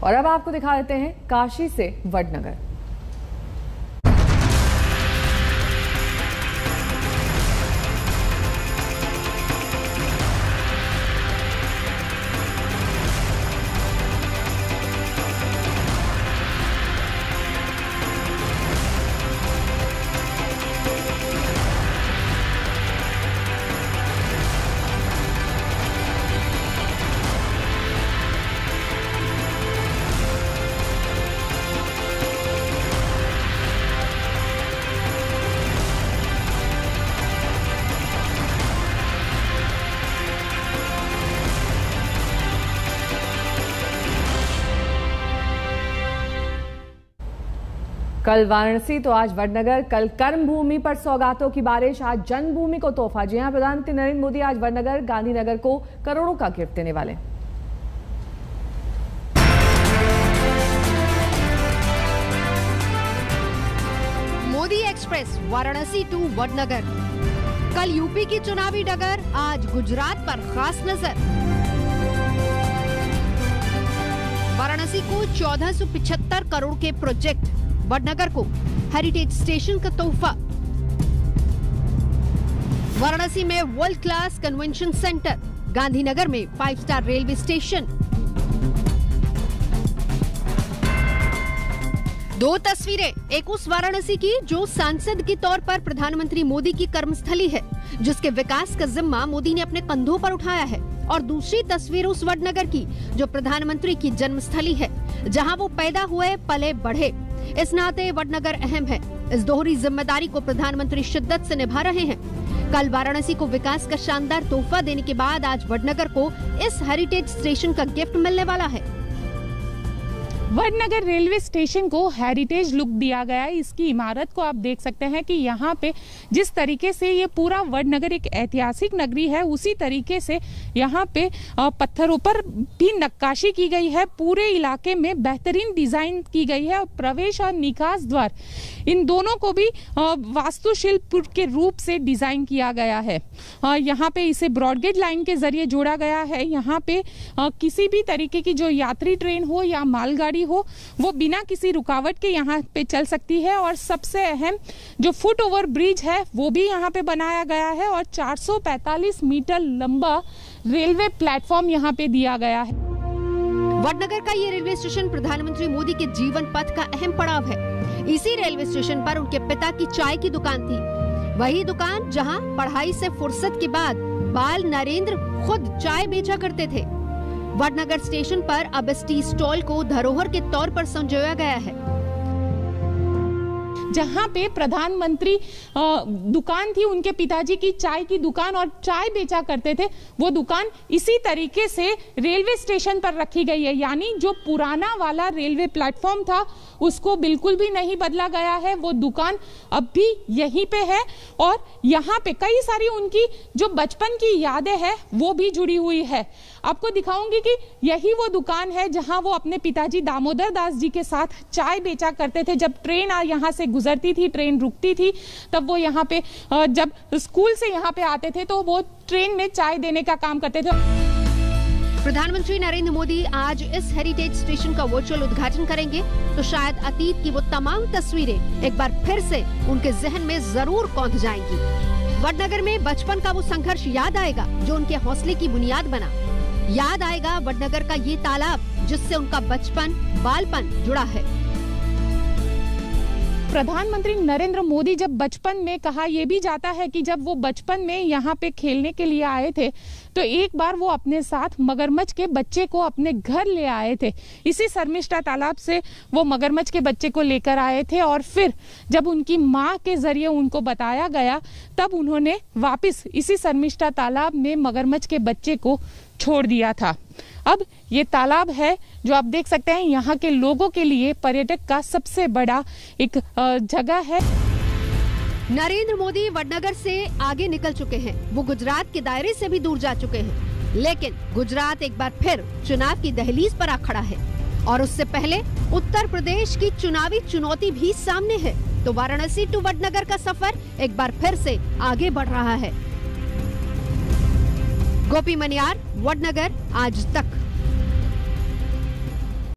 और अब आपको दिखा देते हैं काशी से वडनगर। कल वाराणसी तो आज वडनगर, कल कर्म भूमि पर सौगातों की बारिश, आज जन्मभूमि को तोहफा। जी हां, प्रधानमंत्री नरेंद्र मोदी आज वडनगर गांधीनगर को करोड़ों का गिफ्ट देने वाले। Modi express Varanasi to Vadnagar. कल यूपी की चुनावी डगर, आज गुजरात पर खास नजर। वाराणसी को 1475 करोड़ के प्रोजेक्ट, वडनगर को हेरिटेज स्टेशन का तोहफा। वाराणसी में world class convention centre, Gandhinagar में 5 स्टार रेलवे स्टेशन। 2 तस्वीरें, एक उस वाराणसी की जो सांसद के तौर पर प्रधानमंत्री मोदी की कर्मस्थली है, जिसके विकास का जिम्मा मोदी ने अपने कंधों पर उठाया है, और दूसरी तस्वीर उस वडनगर की जो प्रधानमंत्री की जन्मस्थली है, जहां वो पैदा हुए पले बढ़े। इस नाते वडनगर अहम है। इस दोहरी जिम्मेदारी को प्रधानमंत्री शिद्दत से निभा रहे हैं। कल वाराणसी को विकास का शानदार तोहफा देने के बाद आज वडनगर को इस हेरिटेज स्टेशन का गिफ्ट मिलने वाला है। वडनगर रेलवे स्टेशन को हेरिटेज लुक दिया गया है। इसकी इमारत को आप देख सकते हैं कि यहाँ पे जिस तरीके से ये पूरा वडनगर एक ऐतिहासिक नगरी है, उसी तरीके से यहाँ पे पत्थरों पर भी नक्काशी की गई है। पूरे इलाके में बेहतरीन डिजाइन की गई है और प्रवेश और निकास द्वार, इन दोनों को भी वास्तुशिल्प के रूप से डिजाइन किया गया है। यहाँ पे इसे ब्रॉडगेज लाइन के जरिए जोड़ा गया है। यहाँ पे किसी भी तरीके की जो यात्री ट्रेन हो या मालगाड़ी हो, वो बिना किसी रुकावट के यहाँ पे चल सकती है। और सबसे अहम जो फुट ओवर ब्रिज है वो भी यहाँ पे बनाया गया है और 445 मीटर लंबा रेलवे प्लेटफॉर्म यहाँ पे दिया गया है। वडनगर का ये रेलवे स्टेशन प्रधानमंत्री मोदी के जीवन पथ का अहम पड़ाव है। इसी रेलवे स्टेशन पर उनके पिता की चाय की दुकान थी। वही दुकान जहां पढ़ाई से फुर्सत के बाद बाल नरेंद्र खुद चाय बेचा करते थे। वडनगर स्टेशन पर अब इस टी स्टॉल को धरोहर के तौर पर संजोया गया है। जहाँ पे प्रधानमंत्री दुकान थी, उनके पिताजी की चाय की दुकान और चाय बेचा करते थे, वो दुकान इसी तरीके से रेलवे स्टेशन पर रखी गई है। यानी जो पुराना वाला रेलवे प्लेटफॉर्म था उसको बिल्कुल भी नहीं बदला गया है। वो दुकान अब भी यहीं पे है और यहाँ पे कई सारी उनकी जो बचपन की यादें हैं वो भी जुड़ी हुई है। आपको दिखाऊंगी कि यही वो दुकान है जहाँ वो अपने पिताजी दामोदर दास जी के साथ चाय बेचा करते थे। जब ट्रेन यहाँ से गुजरती थी, ट्रेन रुकती थी, तब वो यहाँ पे जब स्कूल से यहाँ पे आते थे तो वो ट्रेन में चाय देने का काम करते थे। प्रधानमंत्री नरेंद्र मोदी आज इस हेरिटेज स्टेशन का वर्चुअल उद्घाटन करेंगे तो शायद अतीत की वो तमाम तस्वीरें एक बार फिर से उनके जहन में जरूर कौंध जाएंगी। वडनगर में बचपन का वो संघर्ष याद आएगा जो उनके हौसले की बुनियाद बना। याद आएगा वडनगर का ये तालाब जिससे उनका बचपन, बालपन जुड़ा है। प्रधानमंत्री नरेंद्र मोदी जब बचपन में, कहा यह भी जाता है कि जब वो बचपन में यहाँ पे खेलने के लिए आए थे तो एक बार वो अपने साथ मगरमच्छ के बच्चे को अपने घर ले आए थे। इसी शर्मिष्ठा तालाब से वो मगरमच्छ के बच्चे को लेकर आए थे और फिर जब उनकी माँ के जरिए उनको बताया गया तब उन्होंने वापस इसी शर्मिष्ठा तालाब में मगरमच्छ के बच्चे को छोड़ दिया था। अब ये तालाब है जो आप देख सकते हैं यहाँ के लोगों के लिए पर्यटक का सबसे बड़ा एक जगह है। नरेंद्र मोदी वडनगर से आगे निकल चुके हैं। वो गुजरात के दायरे से भी दूर जा चुके हैं, लेकिन गुजरात एक बार फिर चुनाव की दहलीज पर आ खड़ा है और उससे पहले उत्तर प्रदेश की चुनावी चुनौती भी सामने है। तो वाराणसी टू वडनगर का सफर एक बार फिर से आगे बढ़ रहा है। गोपी मनियार, वडनगर, आज तक।